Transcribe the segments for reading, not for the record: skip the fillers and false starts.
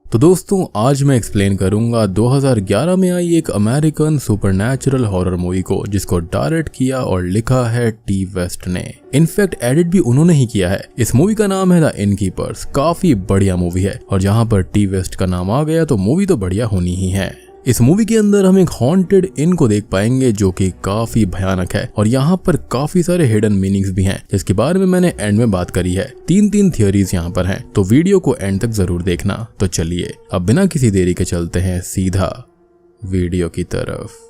तो दोस्तों आज मैं एक्सप्लेन करूंगा 2011 में आई एक अमेरिकन सुपरनैचुरल हॉरर मूवी को, जिसको डायरेक्ट किया और लिखा है टी वेस्ट ने। इनफैक्ट एडिट भी उन्होंने ही किया है। इस मूवी का नाम है द इनकीपर्स। काफी बढ़िया मूवी है और जहां पर टी वेस्ट का नाम आ गया तो मूवी तो बढ़िया होनी ही है। इस मूवी के अंदर हम एक हॉन्टेड इन को देख पाएंगे जो कि काफी भयानक है और यहाँ पर काफी सारे हिडन मीनिंग्स भी हैं, जिसके बारे में मैंने एंड में बात करी है। तीन थियोरीज यहाँ पर हैं, तो वीडियो को एंड तक जरूर देखना। तो चलिए अब बिना किसी देरी के चलते हैं सीधा वीडियो की तरफ।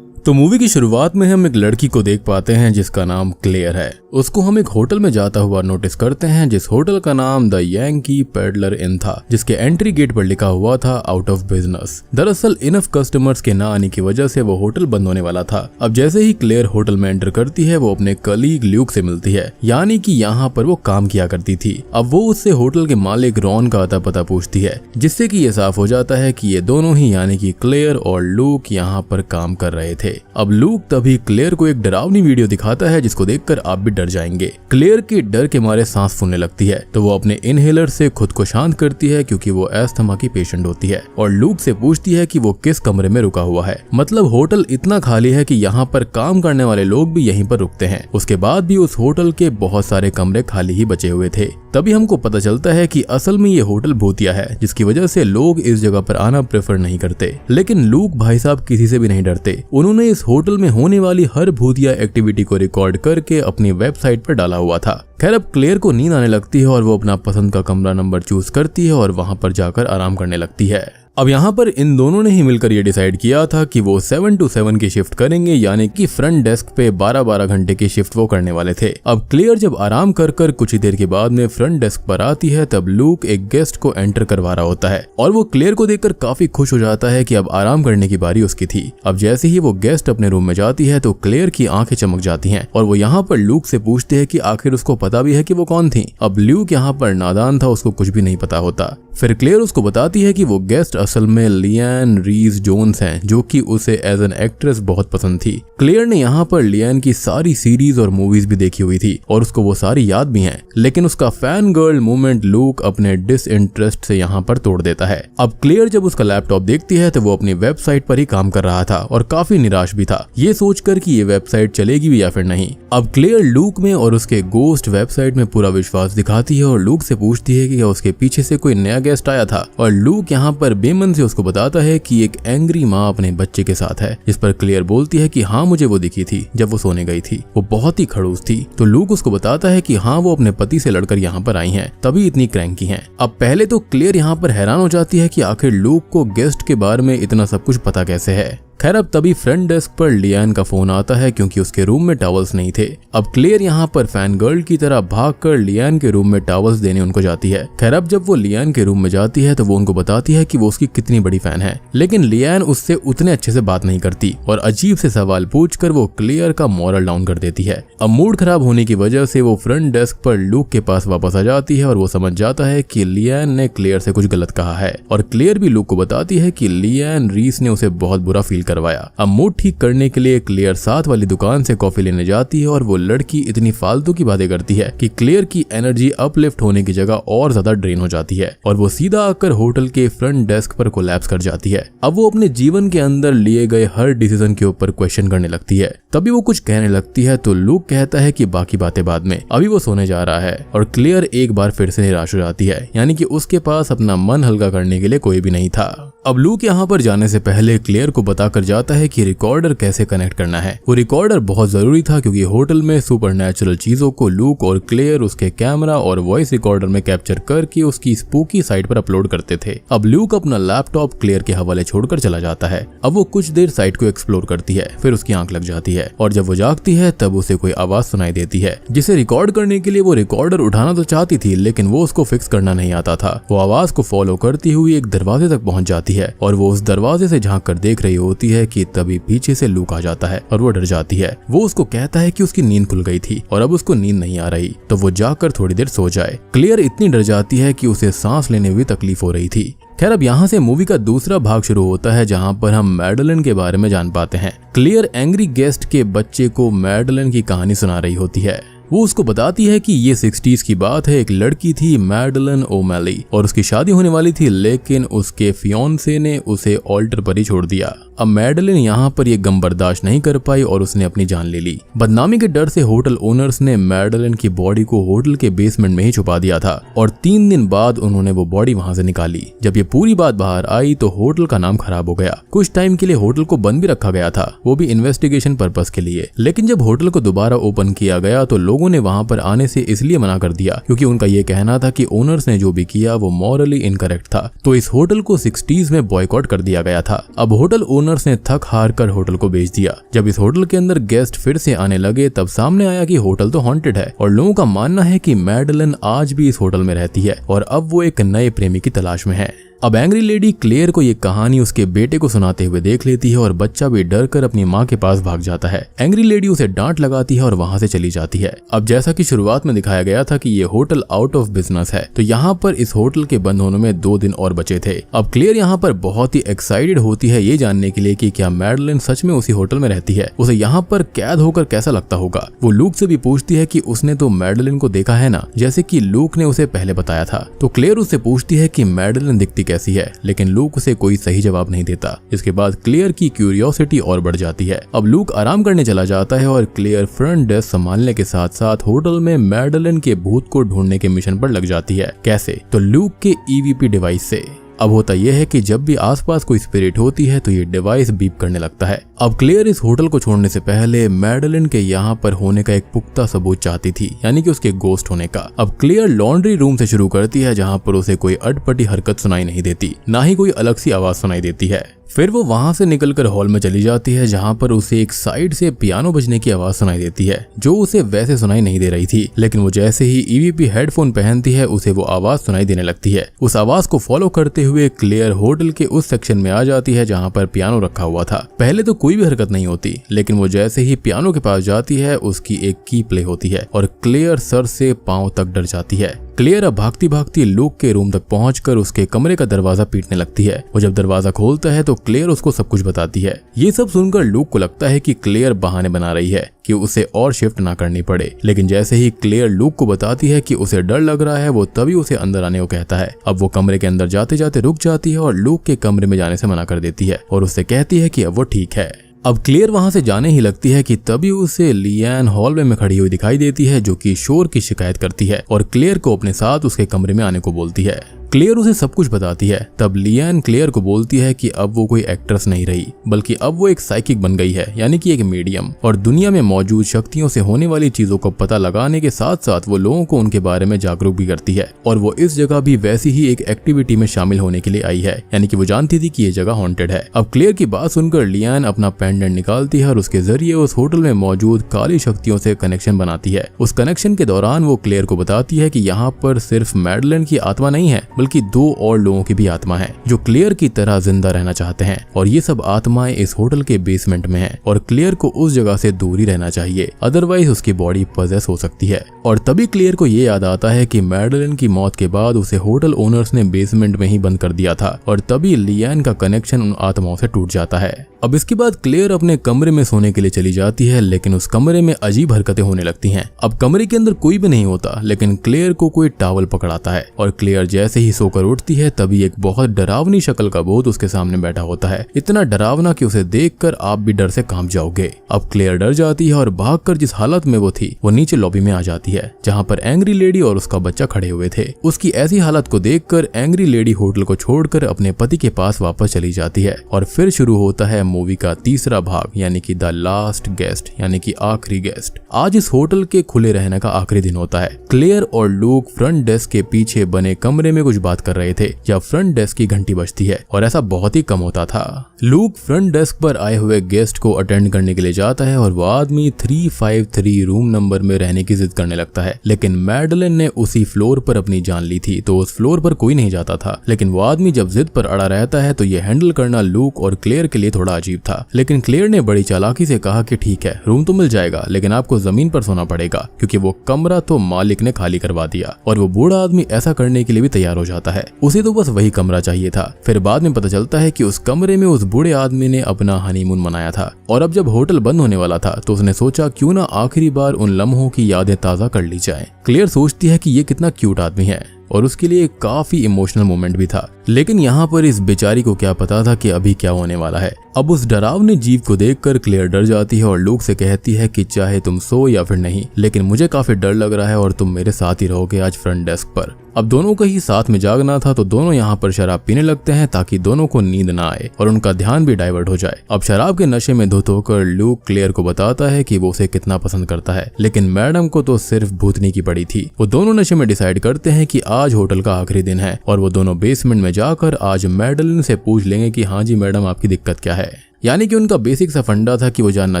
तो मूवी की शुरुआत में हम एक लड़की को देख पाते हैं जिसका नाम क्लेयर है। उसको हम एक होटल में जाता हुआ नोटिस करते हैं, जिस होटल का नाम द यांकी पेडलर इन था, जिसके एंट्री गेट पर लिखा हुआ था आउट ऑफ बिजनेस। दरअसल इनफ कस्टमर्स के ना आने की वजह से वो होटल बंद होने वाला था। अब जैसे ही क्लेयर होटल में एंटर करती है वो अपने कलीग ल्यूक से मिलती है, यानी कि यहाँ पर वो काम किया करती थी। अब वो उससे होटल के मालिक रॉन का अता पता पूछती है, जिससे कि ये साफ हो जाता है कि ये दोनों ही यानी कि क्लेयर और लूक यहाँ पर काम कर रहे थे। अब लूक तभी क्लेयर को एक डरावनी वीडियो दिखाता है, जिसको देखकर आप भी डर जाएंगे। क्लेयर की डर के मारे सांस फूलने लगती है, तो वो अपने इनहेलर से खुद को शांत करती है क्योंकि वो अस्थमा की पेशेंट होती है, और लूक से पूछती है कि वो किस कमरे में रुका हुआ है। मतलब होटल इतना खाली है कि यहाँ पर काम करने वाले लोग भी यहीं पर रुकते हैं। उसके बाद भी उस होटल के बहुत सारे कमरे खाली ही बचे हुए थे। तभी हमको पता चलता है कि असल में ये होटल भूतिया है, जिसकी वजह से लोग इस जगह पर आना प्रेफर नहीं करते। लेकिन लूक भाई साहब किसी से भी नहीं डरते। उन्होंने इस होटल में होने वाली हर भूतिया एक्टिविटी को रिकॉर्ड करके अपनी वेबसाइट पर डाला हुआ था। खैर अब क्लेयर को नींद आने लगती है और वो अपना पसंद का कमरा नंबर चूज करती है और वहां पर जाकर आराम करने लगती है। अब यहाँ पर इन दोनों ने ही मिलकर ये डिसाइड किया था कि वो 7 to 7 की शिफ्ट करेंगे, यानी कि फ्रंट डेस्क पे 12-12 घंटे की शिफ्ट वो करने वाले थे। अब क्लेयर जब आराम कर कुछ ही देर के बाद में फ्रंट डेस्क पर आती है, तब लूक एक गेस्ट को एंटर करवा रहा होता है और वो क्लेयर को देखकर काफी खुश हो जाता है कि अब आराम करने की बारी उसकी थी। अब जैसे ही वो गेस्ट अपने रूम में जाती है तो क्लेयर की आंखें चमक जाती हैं और वो यहाँ पर लूक से पूछते हैं कि आखिर उसको पता भी है कि वो कौन थी। अब लूक यहाँ पर नादान था, उसको कुछ भी नहीं पता होता। फिर क्लेयर उसको बताती है कि वो गेस्ट असल में लियान रीज जोन्स हैं, जो कि उसे एज एन एक्ट्रेस बहुत पसंद थी। क्लेयर ने यहाँ पर लियान की सारी सीरीज और मूवीज भी देखी हुई थी और उसको वो सारी याद भी हैं, लेकिन उसका फैन गर्ल मूवमेंट लूक अपने डिसइंटरेस्ट से यहाँ पर तोड़ देता है। अब क्लेयर जब उसका लैपटॉप देखती है तो वो अपनी वेबसाइट पर ही काम कर रहा था और काफी निराश भी था, ये सोचकर कि ये वेबसाइट चलेगी भी या फिर नहीं। अब क्लेयर लूक में और उसके गोस्ट वेबसाइट में पूरा विश्वास दिखाती है और लूक से पूछती है कि क्या उसके पीछे से कोई नया गेस्ट आया था, और लूक यहाँ पर बेमन से उसको बताता है कि एक एंग्री माँ अपने बच्चे के साथ है, जिस पर क्लेयर बोलती है कि हाँ मुझे वो दिखी थी जब वो सोने गई थी, वो बहुत ही खड़ूस थी। तो लूक उसको बताता है कि हाँ वो अपने पति से लड़कर यहाँ पर आई हैं, तभी इतनी क्रैंकी हैं। अब पहले तो क्लेयर यहाँ पर हैरान हो जाती है कि आखिर लूक को गेस्ट के बारे में इतना सब कुछ पता कैसे है। खैर अब तभी फ्रंट डेस्क पर लियान का फोन आता है क्योंकि उसके रूम में टॉवल्स नहीं थे। अब क्लेयर यहाँ पर फैन गर्ल की तरह भागकर लियान के रूम में टॉवल्स देने उनको जाती है। खैर अब जब वो लियान के रूम में जाती है तो वो उनको बताती है कि वो उसकी कितनी बड़ी फैन है, लेकिन लियान उससे उतने अच्छे से बात नहीं करती और अजीब से सवाल पूछकर वो क्लेयर का मोरल डाउन कर देती है। अब मूड खराब होने की वजह से वो फ्रंट डेस्क पर लूक के पास वापस आ जाती है और वो समझ जाता है कि लियान ने क्लेयर से कुछ गलत कहा है, और क्लेयर भी लूक को बताती है कि लियान रीस ने उसे बहुत बुरा फील करवाया। अब मूड ठीक करने के लिए क्लेयर साथ वाली दुकान से कॉफी लेने जाती है और वो लड़की इतनी फालतू की बातें करती है कि क्लेयर की एनर्जी अपलिफ्ट होने की जगह और ज्यादा ड्रेन हो जाती है और वो सीधा आकर होटल के फ्रंट डेस्क पर कोलैप्स कर जाती है। अब वो अपने जीवन के अंदर लिए गए हर डिसीजन के ऊपर क्वेश्चन करने लगती है। तभी वो कुछ कहने लगती है तो लूक कहता है कि बाकी बातें बाद में, अभी वो सोने जा रहा है, और क्लेयर एक बार फिर से निराश हो जाती है, यानी कि उसके पास अपना मन हल्का करने के लिए कोई भी नहीं था। अब लूक यहाँ पर जाने से पहले क्लेयर को बताकर जाता है कि रिकॉर्डर कैसे कनेक्ट करना है। वो रिकॉर्डर बहुत जरूरी था क्योंकि होटल में सुपरनैचुरल चीजों को लूक और क्लेयर उसके कैमरा और वॉइस रिकॉर्डर में कैप्चर करके उसकी स्पूकी साइट पर अपलोड करते थे। अब लूक अपना लैपटॉप क्लेयर के हवाले छोड़कर चला जाता है। अब वो कुछ देर साइट को एक्सप्लोर करती है, फिर उसकी आंख लग जाती है और जब वो जागती है तब उसे कोई आवाज सुनाई देती है, जिसे रिकॉर्ड करने के लिए वो रिकॉर्डर उठाना तो चाहती थी, लेकिन वो उसको फिक्स करना नहीं आता था। वो आवाज को फॉलो करती हुई एक दरवाजे तक पहुंच जाती है और वो उस दरवाजे से झांक कर देख रही होती है कि तभी पीछे से लूक आ जाता है और वो डर जाती है। वो उसको कहता है कि उसकी नींद खुल गई थी और अब उसको नींद नहीं आ रही, तो वो जाकर थोड़ी देर सो जाए। क्लेयर इतनी डर जाती है कि उसे सांस लेने में भी तकलीफ हो रही थी। खैर अब यहाँ से मूवी का दूसरा भाग शुरू होता है जहाँ पर हम मैडलिन के बारे में जान पाते हैं। क्लेयर एंग्री गेस्ट के बच्चे को मैडलिन की कहानी सुना रही होती है। वो उसको बताती है कि ये 60s की बात है, एक लड़की थी मैडलन ओमैली और उसकी शादी होने वाली थी, लेकिन उसके फियोंसे ने उसे ऑल्टर पर ही छोड़ दिया। अब मैडलिन यहाँ पर ये गम बर्दाश्त नहीं कर पाई और उसने अपनी जान ले ली। बदनामी के डर से होटल ओनर्स ने मैडलिन की बॉडी को होटल के बेसमेंट में ही छुपा दिया था और 3 दिन बाद उन्होंने वो बॉडी वहां से निकाली। जब ये पूरी बात बाहर आई तो होटल का नाम खराब हो गया। कुछ टाइम के लिए होटल को बंद भी रखा गया था, वो भी इन्वेस्टिगेशन पर्पस के लिए। लेकिन जब होटल को दोबारा ओपन किया गया तो लोगों ने वहां पर आने से इसलिए मना कर दिया क्योंकि उनका ये कहना था कि ओनर्स ने जो भी किया वो मॉरली इनकरेक्ट था। तो इस होटल को 60s में बॉयकॉट कर दिया गया था। अब होटल ओनर्स ने थक हार कर होटल को बेच दिया। जब इस होटल के अंदर गेस्ट फिर से आने लगे तब सामने आया कि होटल तो हॉन्टेड है और लोगों का मानना है कि मैडलिन आज भी इस होटल में रहती है और अब वो एक नए प्रेमी की तलाश में है। अब एंग्री लेडी क्लेयर को ये कहानी उसके बेटे को सुनाते हुए देख लेती है और बच्चा भी डर कर अपनी माँ के पास भाग जाता है। एंग्री लेडी उसे डांट लगाती है और वहां से चली जाती है। अब जैसा कि शुरुआत में दिखाया गया था कि ये होटल आउट ऑफ बिजनेस है, तो यहाँ पर इस होटल के बंद होने में 2 दिन और बचे थे। अब क्लेयर यहाँ पर बहुत ही एक्साइटेड होती है ये जानने के लिए कि क्या मैडलिन सच में उसी होटल में रहती है। उसे यहाँ पर कैद होकर कैसा लगता होगा। वो लूक से भी पूछती है कि उसने तो मैडलिन को देखा है ना, जैसे कि लूक ने उसे पहले बताया था। तो क्लेयर उससे पूछती है कि मैडलिन दिखती कैसी है, लेकिन लूक उसे कोई सही जवाब नहीं देता। इसके बाद क्लेयर की क्यूरियोसिटी और बढ़ जाती है। अब लूक आराम करने चला जाता है और क्लेयर फ्रंट डेस्क संभालने के साथ साथ होटल में मैडलिन के भूत को ढूंढने के मिशन पर लग जाती है। कैसे? तो लूक के EVP डिवाइस से। अब होता यह है कि जब भी आसपास कोई स्पिरिट होती है तो ये डिवाइस बीप करने लगता है। अब क्लेयर इस होटल को छोड़ने से पहले मैडलिन के यहाँ पर होने का एक पुख्ता सबूत चाहती थी, यानी कि उसके गोस्ट होने का। अब क्लेयर लॉन्ड्री रूम से शुरू करती है जहाँ पर उसे कोई अटपटी हरकत सुनाई नहीं देती, ना ही कोई अलग सी आवाज सुनाई देती है। फिर वो वहां से निकलकर हॉल में चली जाती है जहां पर उसे एक साइड से पियानो बजने की आवाज सुनाई देती है जो उसे वैसे सुनाई नहीं दे रही थी, लेकिन वो जैसे ही EVP हेडफोन पहनती है उसे वो आवाज सुनाई देने लगती है। उस आवाज को फॉलो करते हुए क्लेयर होटल के उस सेक्शन में आ जाती है जहां पर पियानो रखा हुआ था। पहले तो कोई भी हरकत नहीं होती, लेकिन वो जैसे ही पियानो के पास जाती है उसकी एक की प्ले होती है और क्लेयर सर से पांव तक डर जाती है। क्लेयर अब भागती भागती लूक के रूम तक पहुंचकर उसके कमरे का दरवाजा पीटने लगती है। वो जब दरवाजा खोलता है तो क्लेयर उसको सब कुछ बताती है। ये सब सुनकर लूक को लगता है कि क्लेयर बहाने बना रही है कि उसे और शिफ्ट ना करनी पड़े, लेकिन जैसे ही क्लेयर लूक को बताती है कि उसे डर लग रहा है वो तभी उसे अंदर आने को कहता है। अब वो कमरे के अंदर जाते जाते रुक जाती है और लूक के कमरे में जाने से मना कर देती है और उससे कहती है कि अब वो ठीक है। अब क्लेयर वहां से जाने ही लगती है कि तभी उसे लियान हॉलवे में खड़ी हुई दिखाई देती है जो कि शोर की शिकायत करती है और क्लेयर को अपने साथ उसके कमरे में आने को बोलती है। क्लेयर उसे सब कुछ बताती है। तब लियान क्लेयर को बोलती है कि अब वो कोई एक्ट्रेस नहीं रही, बल्कि अब वो एक साइकिक बन गई है, यानी कि एक मीडियम, और दुनिया में मौजूद शक्तियों से होने वाली चीजों को पता लगाने के साथ साथ वो लोगों को उनके बारे में जागरूक भी करती है। और वो इस जगह भी वैसी ही एक एक्टिविटी में शामिल होने के लिए आई है, यानी कि वो जानती थी कि ये जगह हॉन्टेड है। अब क्लेयर की बात सुनकर लियान अपना पेंडेंट निकालती है और उसके जरिए उस होटल में मौजूद काली शक्तियों से कनेक्शन बनाती है। उस कनेक्शन के दौरान वो क्लेयर को बताती है कि यहाँ पर सिर्फ मैडलिन की आत्मा नहीं है, बल्कि 2 और लोगों की भी आत्मा है जो क्लेयर की तरह जिंदा रहना चाहते हैं, और ये सब आत्माएं इस होटल के बेसमेंट में हैं और क्लेयर को उस जगह से दूर ही रहना चाहिए, अदरवाइज उसकी बॉडी पजेस हो सकती है। और तभी क्लेयर को ये याद आता है कि मैडलिन की मौत के बाद उसे होटल ओनर्स ने बेसमेंट में ही बंद कर दिया था और तभी लियान का कनेक्शन उन आत्माओं से टूट जाता है। अब इसके बाद क्लेयर अपने कमरे में सोने के लिए चली जाती है, लेकिन उस कमरे में अजीब हरकतें होने लगती हैं। अब कमरे के अंदर कोई भी नहीं होता, लेकिन क्लेयर को कोई टॉवल पकड़ाता है और क्लेयर जैसे ही सोकर उठती है तभी एक बहुत डरावनी शक्ल का भूत उसके सामने बैठा होता है, इतना डरावना कि उसे देखकर आप भी डर से कांप जाओगे। अब क्लेयर डर जाती है और भागकर जिस हालत में वो थी वो नीचे लॉबी में आ जाती है जहाँ पर एंग्री लेडी और उसका बच्चा खड़े हुए थे। उसकी ऐसी हालत को देखकर एंग्री लेडी होटल को छोड़कर अपने पति के पास वापस चली जाती है और फिर शुरू होता है मूवी का तीसरा भाग, यानी कि द लास्ट गेस्ट, यानी कि आखिरी गेस्ट। आज इस होटल के खुले रहने का आखिरी दिन होता है। क्लेयर और लूक फ्रंट डेस्क के पीछे बने कमरे में कुछ बात कर रहे थे जब फ्रंट डेस्क की घंटी बजती है, और ऐसा बहुत ही कम होता था। लूक फ्रंट डेस्क पर आए हुए गेस्ट को अटेंड करने के लिए जाता है और वो आदमी 353 रूम नंबर में रहने की जिद करने लगता है, लेकिन मैडलिन ने उसी फ्लोर पर अपनी जान ली थी तो उस फ्लोर पर कोई नहीं जाता था। लेकिन वो आदमी जब जिद पर अड़ा रहता है तो ये हैंडल करना लूक और क्लेयर के लिए थोड़ा अजीब था। लेकिन क्लेयर ने बड़ी चालाकी से कहा कि ठीक है, रूम तो मिल जाएगा, लेकिन आपको जमीन पर सोना पड़ेगा, क्योंकि वो कमरा तो मालिक ने खाली करवा दिया। और वो बूढ़ा आदमी ऐसा करने के लिए भी तैयार हो जाता है, उसे तो बस वही कमरा चाहिए था। फिर बाद में पता चलता है कि उस कमरे में उस बूढ़े आदमी ने अपना हनीमून मनाया था, और अब जब होटल बंद होने वाला था तो उसने सोचा क्यों ना आखिरी बार उन लम्हों की यादें ताजा कर ली जाए। क्लेयर सोचती है कि ये कितना क्यूट आदमी है, और उसके लिए काफी इमोशनल मोमेंट भी था। लेकिन यहाँ पर इस बेचारी को क्या पता था कि अभी क्या होने वाला है। अब उस डरावने जीव को देखकर क्लेयर डर जाती है और लूक से कहती है कि चाहे तुम सो या फिर नहीं, लेकिन मुझे काफी डर लग रहा है और तुम मेरे साथ ही रहोगे आज फ्रंट डेस्क पर। अब दोनों को ही साथ में जागना था, तो दोनों यहाँ पर शराब पीने लगते हैं ताकि दोनों को नींद ना आए और उनका ध्यान भी डाइवर्ट हो जाए। अब शराब के नशे में धुत होकर लूक क्लेयर को बताता है कि वो उसे कितना पसंद करता है, लेकिन मैडम को तो सिर्फ भूतनी की पड़ी थी। वो दोनों नशे में डिसाइड करते हैं कि आज होटल का आखिरी दिन है, और वो दोनों बेसमेंट में जाकर आज मैडलिन से पूछ लेंगे कि हाँ जी मैडम, आपकी दिक्कत क्या है। यानी कि उनका बेसिक सा फंडा था कि वो जानना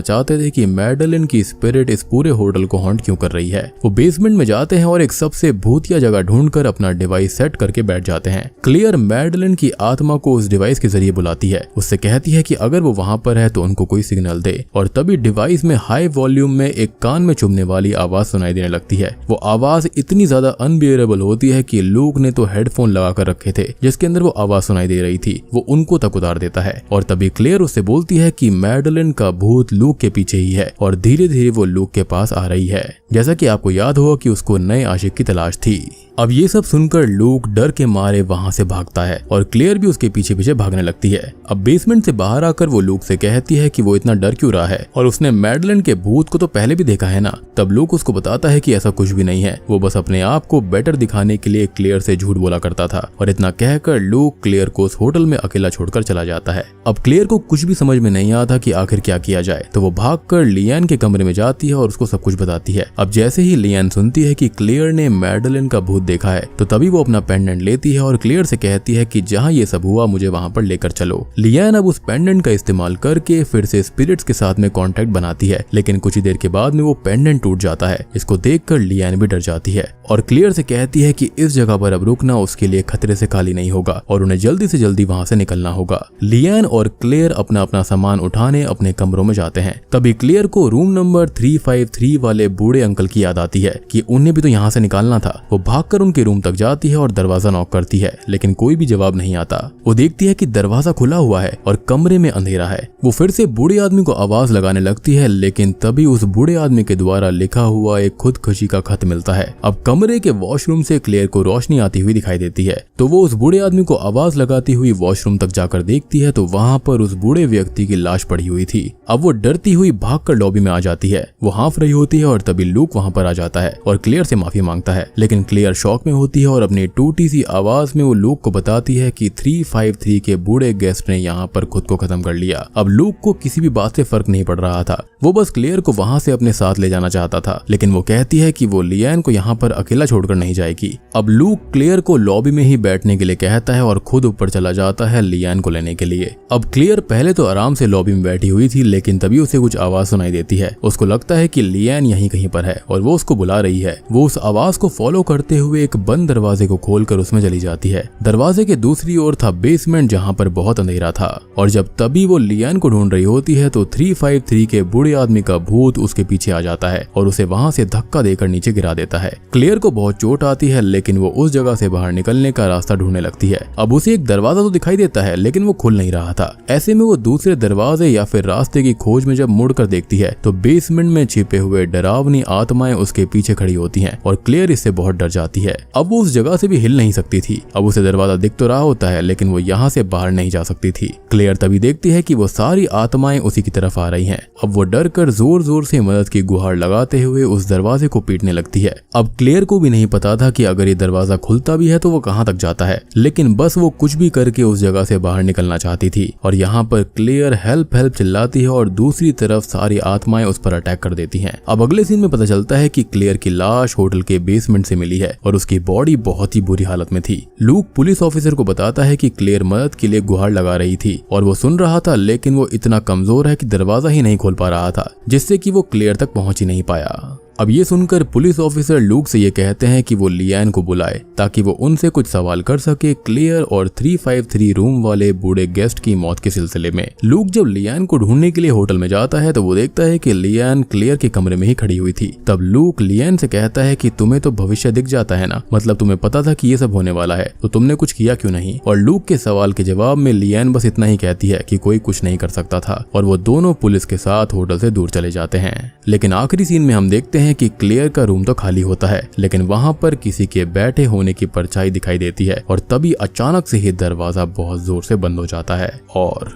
चाहते थे कि मैडलिन की स्पिरिट इस पूरे होटल को हॉन्ट क्यों कर रही है। वो बेसमेंट में जाते हैं और एक सबसे भूतिया जगह ढूंढकर अपना डिवाइस सेट करके बैठ जाते हैं। क्लियर मैडलिन की आत्मा को उस डिवाइस के जरिए बुलाती है, उससे कहती है कि अगर वो वहां पर है तो उनको कोई सिग्नल दे, और तभी डिवाइस में हाई वॉल्यूम में एक कान में चुभने वाली आवाज सुनाई देने लगती है। वो आवाज इतनी ज्यादा अनबियरेबल होती है कि लूक ने तो हेडफोन लगा कर रखे थे जिसके अंदर वो आवाज सुनाई दे रही थी, वो उनको तक उतार देता है। और तभी क्लियर उससे बोलती है कि मैडलिन का भूत लूक के पीछे ही है, और धीरे धीरे वो लूक के पास आ रही है, जैसा कि आपको याद होगा कि उसको नए आशिक की तलाश थी। अब ये सब सुनकर लूक डर के मारे वहां से भागता है, और क्लेयर भी उसके पीछे पीछे भागने लगती है। अब बेसमेंट से बाहर आकर वो लूक से कहती है कि वो इतना डर क्यों रहा है, और उसने मैडलिन के भूत को तो पहले भी देखा है ना। तब लूक उसको बताता है कि ऐसा कुछ भी नहीं है, वो बस अपने आप को बेटर दिखाने के लिए क्लेयर से झूठ बोला करता था। और इतना कहकर लूक क्लेयर को उस होटल में अकेला छोड़कर चला जाता है। अब क्लेयर को कुछ भी समझ में नहीं आता कि आखिर क्या किया जाए, तो वो भागकर लियान के कमरे में जाती है और उसको सब कुछ बताती है। अब जैसे ही लियान सुनती है कि क्लेयर ने मैडलिन का भूत देखा है, तो तभी वो अपना पेंडेंट लेती है और क्लेयर से कहती है कि जहां ये सब हुआ मुझे वहां पर लेकर चलो। लियान अब उस पेंडेंट का इस्तेमाल करके फिर से स्पिरिट्स के साथ में कांटेक्ट बनाती है, लेकिन कुछ ही देर के बाद में वो पेंडेंट टूट जाता है। इसको देखकर लियान भी डर जाती है और क्लेयर से कहती है कि इस जगह पर अब रुकना उसके लिए खतरे से खाली नहीं होगा और उन्हें जल्दी से जल्दी वहां से निकलना होगा। लियान और क्लेयर अपना अपना सामान उठाने अपने कमरों में जाते हैं। तभी क्लेयर को रूम नंबर 353 वाले बूढ़े अंकल की याद आती है कि उन्हें भी तो यहाँ से निकालना था। वो भागकर उनके रूम तक जाती है और दरवाजा नॉक करती है, लेकिन कोई भी जवाब नहीं आता। वो देखती है कि दरवाजा खुला हुआ है और कमरे में अंधेरा है। वो फिर से बूढ़े आदमी को आवाज लगाने लगती है, लेकिन तभी उस बूढ़े आदमी के द्वारा लिखा हुआ एक खुदकुशी का खत मिलता है। अब कमरे के वॉशरूम से क्लेयर को रोशनी आती हुई दिखाई देती है, तो वो उस बूढ़े आदमी को आवाज लगाती हुई वॉशरूम तक जाकर देखती है, तो वहाँ पर उस बूढ़े व्यक्ति की लाश पड़ी हुई थी। अब वो डरती हुई भागकर लॉबी में आ जाती है। वो हाँफ रही होती है और तभी लूक वहाँ पर आ जाता है और क्लेयर से माफी मांगता है, लेकिन क्लेयर शॉक में होती है और अपनी टूटी सी आवाज में वो लूक को बताती है कि 353 के बूढ़े गेस्ट ने यहाँ पर खुद को खत्म कर लिया। अब लूक को किसी भी बात से फर्क नहीं पड़ रहा था, वो बस क्लेयर को वहाँ से अपने साथ ले जाना चाहता था, लेकिन वो कहती है कि वो लियान को यहाँ पर अकेला छोड़कर नहीं जाएगी। अब लूक क्लेयर को लॉबी में ही बैठने के लिए कहता है और खुद ऊपर चला जाता है लियान को लेने के लिए। अब क्लेयर पहले तो आराम से लॉबी में बैठी हुई थी, लेकिन तभी उसे कुछ आवाज सुनाई देती है। उसको लगता है कि लियान यहीं कहीं पर है और वो उसको बुला रही है। वो उस आवाज को फॉलो करते हुए एक बंद दरवाजे को खोलकर उसमें चली जाती है। दरवाजे के दूसरी ओर था बेसमेंट, जहाँ पर बहुत अंधेरा था, और जब तभी वो लियान को ढूंढ रही होती है तो 353 के बूढ़े आदमी का भूत उसके पीछे आ जाता है और उसे वहाँ से धक्का देकर नीचे गिरा देता है। क्लेयर को बहुत चोट आती है, लेकिन वो उस जगह से बाहर निकलने का रास्ता ढूंढने लगती है। अब उसे एक दरवाजा तो दिखाई देता है, लेकिन वो खुल नहीं रहा था। ऐसे में वो दूसरे दरवाजे या फिर रास्ते की खोज में जब मुड़कर देखती है तो बेसमेंट में छिपे हुए डरावनी आत्माएं उसके पीछे खड़ी होती हैं और क्लेयर इससे बहुत डर जाती है। अब वो उस जगह से भी हिल नहीं सकती थी। अब उसे दरवाजा दिख तो रहा होता है, लेकिन वो यहाँ से बाहर नहीं जा सकती थी। क्लेयर तभी देखती है कि वो सारी आत्माएं उसी की तरफ आ रही हैं। अब वो डर कर जोर जोर से मदद की गुहार लगाते हुए उस दरवाजे को पीटने लगती है। अब क्लेयर को भी नहीं पता था कि अगर ये दरवाजा खुलता भी है तो वो कहाँ तक जाता है, लेकिन बस वो कुछ भी करके उस जगह से बाहर निकलना चाहती थी। और यहाँ पर क्लेयर हेल्प हेल्प चिल्लाती है और दूसरी तरफ सारी आत्माएं उस पर अटैक कर देती हैं। अब अगले सीन में पता चलता है कि क्लेयर की लाश होटल के बेसमेंट से मिली है और उसकी बॉडी बहुत ही बुरी हालत में थी। लूक पुलिस ऑफिसर को बताता है कि क्लेयर मदद के लिए गुहार लगा रही थी और वो सुन रहा था, लेकिन वो इतना कमजोर है कि दरवाजा ही नहीं खोल पा रहा था, जिससे कि वो क्लेयर तक पहुंच ही नहीं पाया। अब ये सुनकर पुलिस ऑफिसर लूक से ये कहते हैं कि वो लियान को बुलाए ताकि वो उनसे कुछ सवाल कर सके क्लेयर और 353 रूम वाले बूढ़े गेस्ट की मौत के सिलसिले में। लूक जब लियान को ढूंढने के लिए होटल में जाता है तो वो देखता है कि लियान क्लेयर के कमरे में ही खड़ी हुई थी। तब लूक लियान से कहता है कि तुम्हें तो भविष्य दिख जाता है ना, मतलब तुम्हें पता था कि ये सब होने वाला है, तो तुमने कुछ किया क्यों नहीं। और लूक के सवाल के जवाब में लियान बस इतना ही कहती है कि कोई कुछ नहीं कर सकता था और वो दोनों पुलिस के साथ होटल से दूर चले जाते हैं। लेकिन आखिरी सीन में हम देखते हैं कि क्लेयर का रूम तो खाली होता है, लेकिन वहां पर किसी के बैठे होने की परछाई दिखाई देती है और तभी अचानक से ही दरवाजा बहुत जोर से बंद हो जाता है और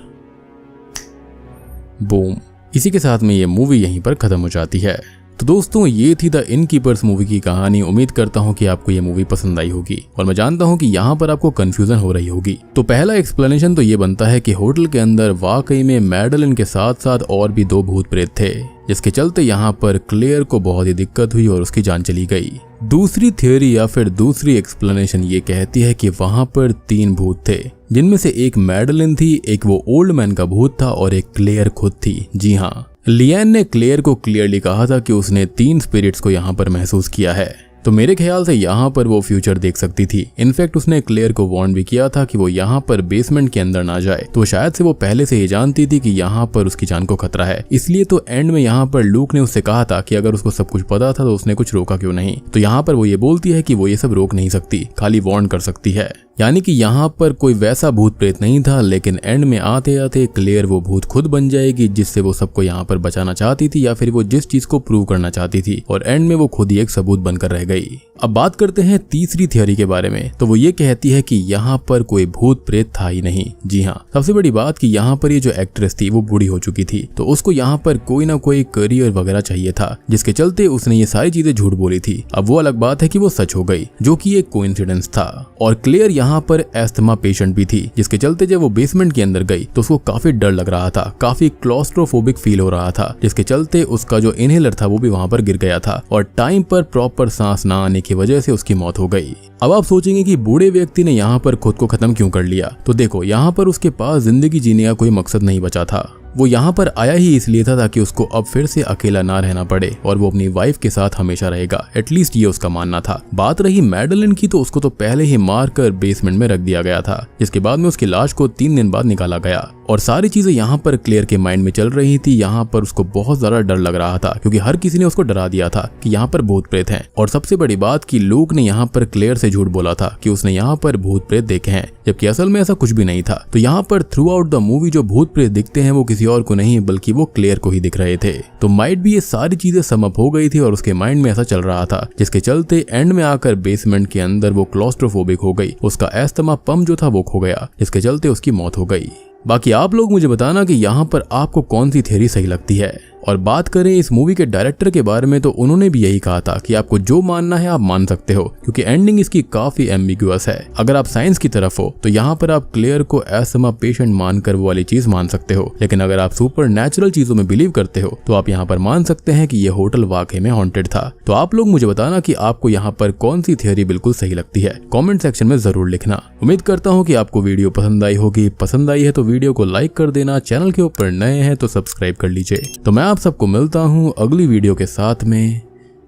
बूम। इसी के साथ में ये मूवी यहीं पर खत्म हो जाती है। तो दोस्तों ये थी द इनकीपर्स मूवी की कहानी। उम्मीद करता हूँ कि आपको ये मूवी पसंद आई होगी और मैं जानता हूँ कि यहाँ पर आपको कंफ्यूजन हो रही होगी। तो पहला एक्सप्लेनेशन तो ये बनता है कि होटल के अंदर वाकई में मैडलिन के साथ साथ और भी 2 भूत प्रेत थे, जिसके चलते यहाँ पर क्लेयर को बहुत ही दिक्कत हुई और उसकी जान चली गई। दूसरी थ्योरी या फिर दूसरी एक्सप्लेनेशन ये कहती है कि वहां पर 3 भूत थे, जिनमें से एक मैडलिन थी, एक वो ओल्ड मैन का भूत था और एक क्लेयर खुद थी। जी हाँ, लियान ने क्लेयर को क्लियरली कहा था कि उसने 3 स्पिरिट्स को यहाँ पर महसूस किया है, तो मेरे ख्याल से यहाँ पर वो फ्यूचर देख सकती थी। इनफैक्ट उसने क्लेयर को वार्न भी किया था कि वो यहाँ पर बेसमेंट के अंदर ना जाए, तो शायद से वो पहले से ही जानती थी कि यहाँ पर उसकी जान को खतरा है। इसलिए तो एंड में यहाँ पर लूक ने उससे कहा था कि अगर उसको सब कुछ पता था तो उसने कुछ रोका क्यों नहीं। तो यहाँ पर वो ये बोलती है कि वो ये सब रोक नहीं सकती, खाली वार्न कर सकती है। यानी कि यहाँ पर कोई वैसा भूत प्रेत नहीं था, लेकिन एंड में आते आते क्लेयर वो भूत खुद बन जाएगी, जिससे वो सबको यहाँ पर बचाना चाहती थी या फिर वो जिस चीज को प्रूव करना चाहती थी, और एंड में वो खुद ही एक सबूत बनकर रह गई। अब बात करते हैं तीसरी थ्योरी के बारे में। तो वो ये कहती है कि यहाँ पर कोई भूत प्रेत था ही नहीं। जी हाँ, सबसे बड़ी बात कि यहाँ पर ये जो एक्ट्रेस थी वो बूढ़ी हो चुकी थी, तो उसको यहाँ पर कोई ना कोई करियर वगैरह चाहिए था, जिसके चलते उसने ये सारी चीजें झूठ बोली थी। अब वो अलग बात है कि वो सच हो गई, जो कि एक कोइंसिडेंस था। और क्लेयर यहाँ पर एस्थमा पेशेंट भी थी, जिसके चलते जब वो बेसमेंट के अंदर गई तो उसको काफी डर लग रहा था, काफी क्लॉस्ट्रोफोबिक फील हो रहा था, जिसके चलते उसका जो इनहेलर था वो भी वहां पर गिर गया था और टाइम पर प्रॉपर सांस ना आने की वजह से उसकी मौत हो गई। अब आप सोचेंगे कि बूढ़े व्यक्ति ने यहाँ पर खुद को खत्म क्यों कर लिया। तो देखो, यहाँ पर उसके पास जिंदगी जीने का कोई मकसद नहीं बचा था। वो यहाँ पर आया ही इसलिए था ताकि उसको अब फिर से अकेला ना रहना पड़े और वो अपनी वाइफ के साथ हमेशा रहेगा, एटलीस्ट ये उसका मानना था। बात रही मैडलिन की, तो उसको तो पहले ही मार कर बेसमेंट में रख दिया गया था, जिसके बाद में उसकी लाश को 3 दिन बाद निकाला गया। और सारी चीजें यहाँ पर क्लेयर के माइंड में चल रही थी। यहाँ पर उसको बहुत ज्यादा डर लग रहा था, क्योंकि हर किसी ने उसको डरा दिया था कि यहाँ पर भूत प्रेत हैं। और सबसे बड़ी बात कि लूक ने यहाँ पर क्लेयर से झूठ बोला था कि उसने यहाँ पर भूत प्रेत देखे हैं, जबकि असल में ऐसा कुछ भी नहीं था। तो यहाँ पर थ्रू आउट द मूवी जो भूत प्रेत दिखते हैं वो किसी और को नहीं बल्कि वो क्लेयर को ही दिख रहे थे। तो माइट भी ये सारी चीजें सम अप हो गई थी और उसके माइंड में ऐसा चल रहा था, जिसके चलते एंड में आकर बेसमेंट के अंदर वो क्लॉस्ट्रोफोबिक हो गई, उसका एस्थमा पंप जो था वो खो गया, जिसके चलते उसकी मौत हो गई। बाकी आप लोग मुझे बताना कि यहाँ पर आपको कौन सी थ्योरी सही लगती है। और बात करें इस मूवी के डायरेक्टर के बारे में, तो उन्होंने भी यही कहा था कि आपको जो मानना है आप मान सकते हो, क्योंकि एंडिंग इसकी काफी एम्बिगुअस है। अगर आप साइंस की तरफ हो तो यहाँ पर आप क्लेयर को एस्थमा पेशेंट मानकर वो वाली चीज मान सकते हो, लेकिन अगर आप सुपर नेचुरल चीजों में बिलीव करते हो तो आप यहाँ पर मान सकते हैं कि ये होटल वाकई में हॉन्टेड था। तो आप लोग मुझे बताना कि आपको यहाँ पर कौन सी थ्योरी बिल्कुल सही लगती है, कॉमेंट सेक्शन में जरूर लिखना। उम्मीद करता हूँ कि आपको वीडियो पसंद आई होगी। पसंद आई है तो वीडियो को लाइक कर देना, चैनल के ऊपर नए हैं तो सब्सक्राइब कर लीजिए। तो मैं आप सबको मिलता हूँ अगली वीडियो के साथ में,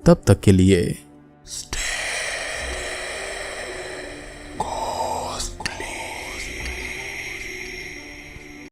तब तक के लिए